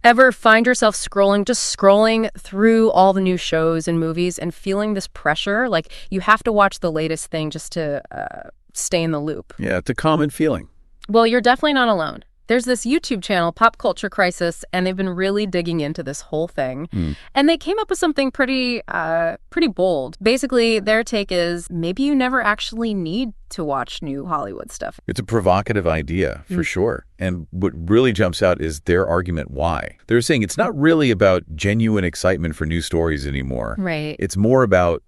Ever find yourself just scrolling through all the new shows and movies and feeling this pressure? Like you have to watch the latest thing just to stay in the loop. Yeah, it's a common feeling. Well, you're definitely not alone. There's this YouTube channel, Pop Culture Crisis, and they've been really digging into this whole thing. And they came up with something pretty bold. Basically, their take is maybe you never actually need to watch new Hollywood stuff. It's a provocative idea, for sure. And what really jumps out is their argument why. They're saying it's not really about genuine excitement for new stories anymore. Right. It's more about,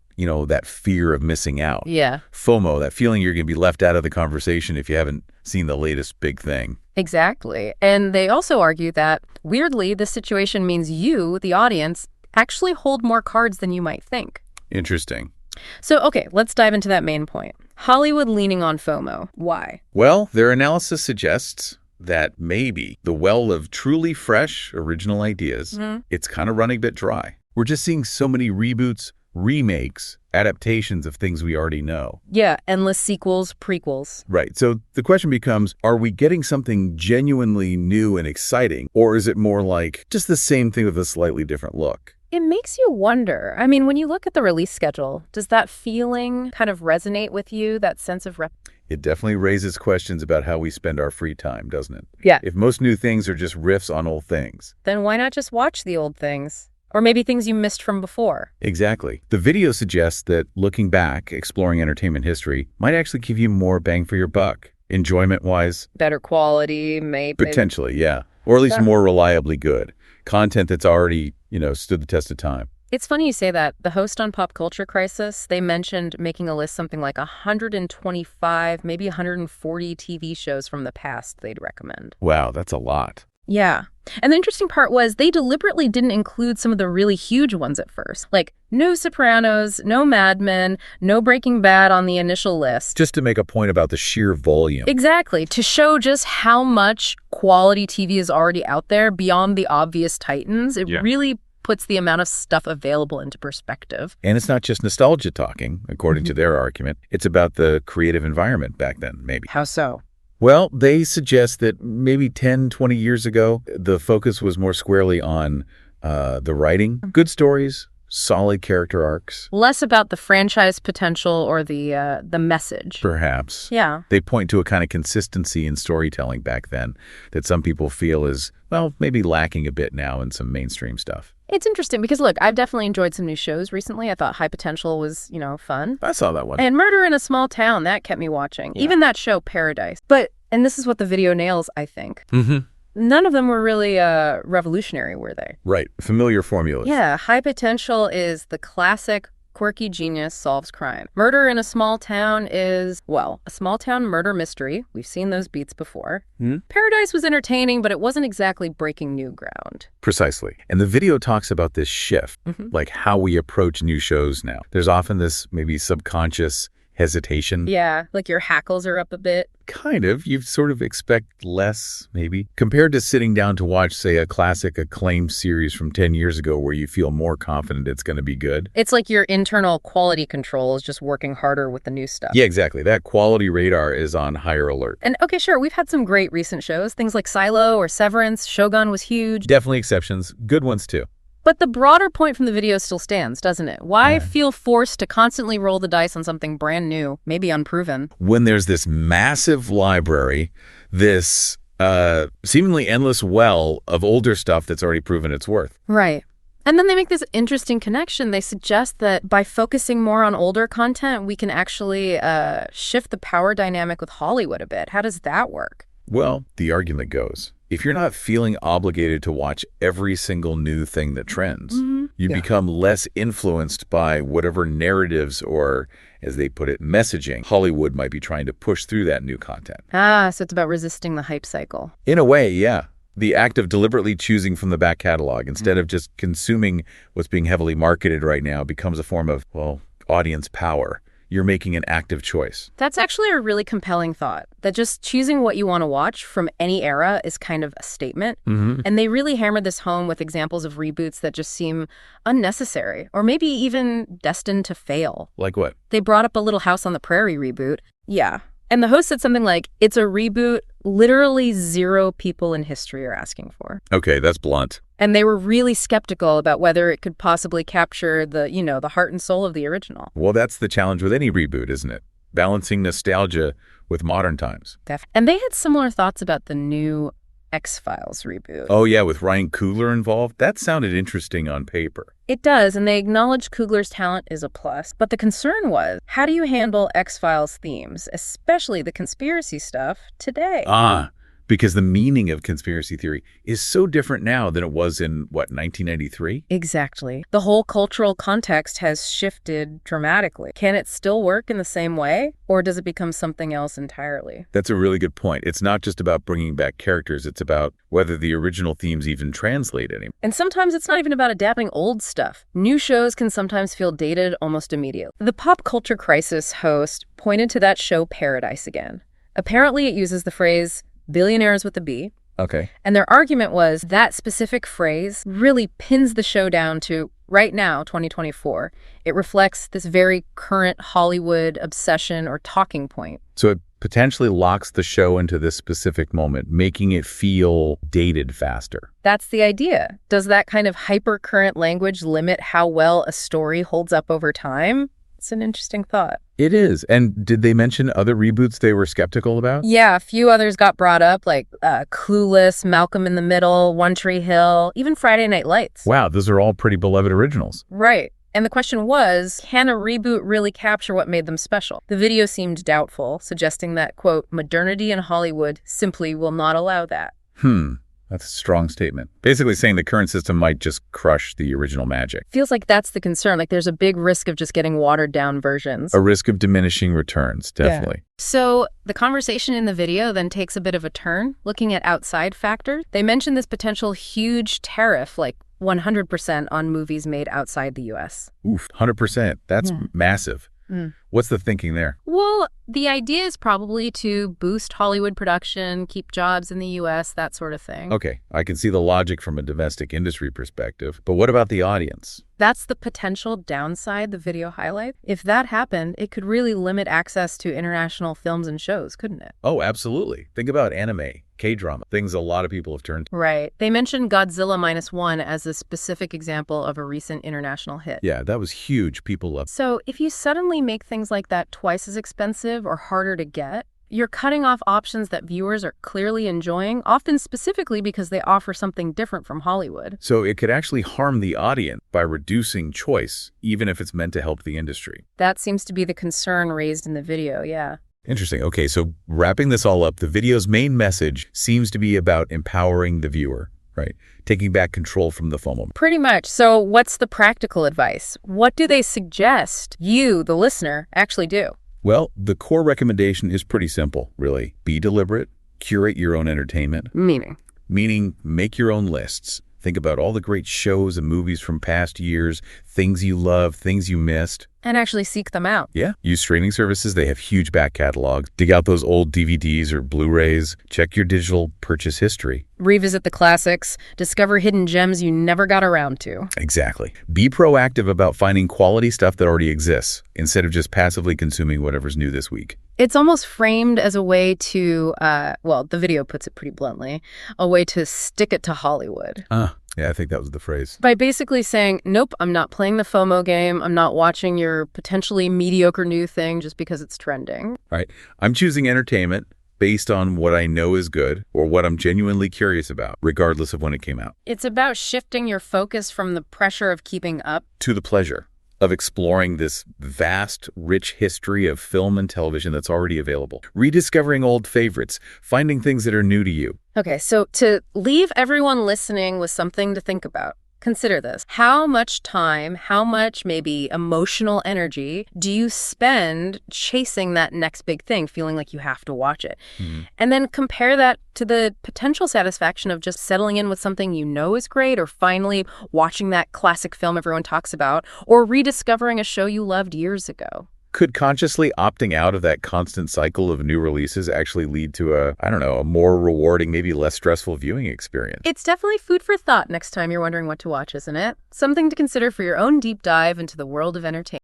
that fear of missing out. Yeah. FOMO, that feeling you're going to be left out of the conversation if you haven't seen the latest big thing. Exactly. And they also argue that, weirdly, this situation means you, the audience, actually hold more cards than you might think. Interesting. So, okay, let's dive into that main point. Hollywood leaning on FOMO. Why? Well, their analysis suggests that maybe the well of truly fresh, original ideas, it's kind of running a bit dry. We're just seeing so many reboots, remakes, adaptations of things we already know. Yeah, endless sequels, prequels. Right. So the question becomes, are we getting something genuinely new and exciting, or is it more like just the same thing with a slightly different look? It makes you wonder. I mean, when you look at the release schedule, does that feeling kind of resonate with you, that sense of It definitely raises questions about how we spend our free time, doesn't it? Yeah. If most new things are just riffs on old things. Then why not just watch the old things? Or maybe things you missed from before. Exactly. The video suggests that looking back, exploring entertainment history, might actually give you more bang for your buck. Enjoyment-wise. Better quality, maybe. Potentially, yeah. Or at least more reliably good. Content that's already, stood the test of time. It's funny you say that. The host on Pop Culture Crisis, they mentioned making a list something like 125, maybe 140 TV shows from the past they'd recommend. Wow, that's a lot. Yeah. And the interesting part was they deliberately didn't include some of the really huge ones at first. Like no Sopranos, no Mad Men, no Breaking Bad on the initial list. Just to make a point about the sheer volume. Exactly. To show just how much quality TV is already out there beyond the obvious titans. It really puts the amount of stuff available into perspective. And it's not just nostalgia talking, according to their argument. It's about the creative environment back then, maybe. How so? Well, they suggest that maybe 10, 20 years ago, the focus was more squarely on the writing, good stories, solid character arcs. Less about the franchise potential or the message. Perhaps. Yeah. They point to a kind of consistency in storytelling back then that some people feel is, well, maybe lacking a bit now in some mainstream stuff. It's interesting because, look, I've definitely enjoyed some new shows recently. I thought High Potential was, fun. I saw that one. And Murder in a Small Town, that kept me watching. Yeah. Even that show, Paradise. And this is what the video nails, I think. None of them were really revolutionary, were they? Right. Familiar formulas. Yeah. High Potential is the classic quirky genius solves crime. Murder in a Small Town is, a small town murder mystery. We've seen those beats before. Paradise was entertaining, but it wasn't exactly breaking new ground. Precisely. And the video talks about this shift, like how we approach new shows now. There's often this maybe subconscious hesitation. Yeah, like your hackles are up a bit. Kind of. You sort of expect less, maybe, compared to sitting down to watch, say, a classic acclaimed series from 10 years ago where you feel more confident it's going to be good. It's like your internal quality control is just working harder with the new stuff. Yeah, exactly. That quality radar is on higher alert. And okay, sure, we've had some great recent shows, things like Silo or Severance. Shogun was huge. Definitely exceptions. Good ones, too. But the broader point from the video still stands, doesn't it? Why feel forced to constantly roll the dice on something brand new, maybe unproven? When there's this massive library, this seemingly endless well of older stuff that's already proven its worth. Right. And then they make this interesting connection. They suggest that by focusing more on older content, we can actually shift the power dynamic with Hollywood a bit. How does that work? Well, the argument goes, if you're not feeling obligated to watch every single new thing that trends, you become less influenced by whatever narratives or, as they put it, messaging Hollywood might be trying to push through that new content. So it's about resisting the hype cycle. In a way, yeah. The act of deliberately choosing from the back catalog instead of just consuming what's being heavily marketed right now becomes a form of, audience power. You're making an active choice. That's actually a really compelling thought, that just choosing what you want to watch from any era is kind of a statement. And they really hammered this home with examples of reboots that just seem unnecessary or maybe even destined to fail. Like what? They brought up a Little House on the Prairie reboot. Yeah. And the host said something like, it's a reboot literally 0 people in history are asking for. Okay, that's blunt. And they were really skeptical about whether it could possibly capture the heart and soul of the original. Well, that's the challenge with any reboot, isn't it? Balancing nostalgia with modern times. And they had similar thoughts about the new X-Files reboot. Oh, yeah, with Ryan Coogler involved? That sounded interesting on paper. It does, and they acknowledge Coogler's talent is a plus. But the concern was, how do you handle X-Files themes, especially the conspiracy stuff, today? Because the meaning of conspiracy theory is so different now than it was in, 1993? Exactly. The whole cultural context has shifted dramatically. Can it still work in the same way, or does it become something else entirely? That's a really good point. It's not just about bringing back characters. It's about whether the original themes even translate anymore. And sometimes it's not even about adapting old stuff. New shows can sometimes feel dated almost immediately. The Pop Culture Crisis host pointed to that show Paradise again. Apparently it uses the phrase billionaires with a B. Okay. And their argument was that specific phrase really pins the show down to right now, 2024. It reflects this very current Hollywood obsession or talking point. So it potentially locks the show into this specific moment, making it feel dated faster. That's the idea. Does that kind of hyper-current language limit how well a story holds up over time? It's an interesting thought. It is. And did they mention other reboots they were skeptical about? Yeah, a few others got brought up, like Clueless, Malcolm in the Middle, One Tree Hill, even Friday Night Lights. Wow, those are all pretty beloved originals. Right. And the question was, can a reboot really capture what made them special? The video seemed doubtful, suggesting that, quote, modernity in Hollywood simply will not allow that. That's a strong statement. Basically saying the current system might just crush the original magic. Feels like that's the concern. Like there's a big risk of just getting watered down versions. A risk of diminishing returns, definitely. Yeah. So the conversation in the video then takes a bit of a turn, looking at outside factors. They mention this potential huge tariff, like 100% on movies made outside the U.S. Oof, 100%. That's massive. What's the thinking there? Well, the idea is probably to boost Hollywood production, keep jobs in the U.S., that sort of thing. Okay, I can see the logic from a domestic industry perspective, but what about the audience? That's the potential downside the video highlights. If that happened, it could really limit access to international films and shows, couldn't it? Oh, absolutely. Think about anime, K-drama, things a lot of people have turned to. Right. They mentioned Godzilla -1 as a specific example of a recent international hit. Yeah, that was huge. People loved it. So if you suddenly make things like that twice as expensive or harder to get, you're cutting off options that viewers are clearly enjoying, often specifically because they offer something different from Hollywood. So it could actually harm the audience by reducing choice, even if it's meant to help the industry. That seems to be the concern raised in the video, yeah. Interesting. Okay, so wrapping this all up, the video's main message seems to be about empowering the viewer, right? Taking back control from the FOMO. Pretty much. So what's the practical advice? What do they suggest you, the listener, actually do? Well, the core recommendation is pretty simple, really. Be deliberate, curate your own entertainment. Meaning make your own lists. Think about all the great shows and movies from past years, things you love, things you missed. And actually seek them out. Yeah. Use streaming services. They have huge back catalogs. Dig out those old DVDs or Blu-rays. Check your digital purchase history. Revisit the classics. Discover hidden gems you never got around to. Exactly. Be proactive about finding quality stuff that already exists instead of just passively consuming whatever's new this week. It's almost framed as a way to, well, the video puts it pretty bluntly, a way to stick it to Hollywood. Yeah, I think that was the phrase. By basically saying, nope, I'm not playing the FOMO game. I'm not watching your potentially mediocre new thing just because it's trending. Right. I'm choosing entertainment based on what I know is good or what I'm genuinely curious about, regardless of when it came out. It's about shifting your focus from the pressure of keeping up to the pleasure of exploring this vast, rich history of film and television that's already available. Rediscovering old favorites, finding things that are new to you. Okay, so to leave everyone listening with something to think about, consider this. How much time, how much maybe emotional energy do you spend chasing that next big thing, feeling like you have to watch it? And then compare that to the potential satisfaction of just settling in with something you know is great, or finally watching that classic film everyone talks about, or rediscovering a show you loved years ago. Could consciously opting out of that constant cycle of new releases actually lead to a more rewarding, maybe less stressful viewing experience? It's definitely food for thought next time you're wondering what to watch, isn't it? Something to consider for your own deep dive into the world of entertainment.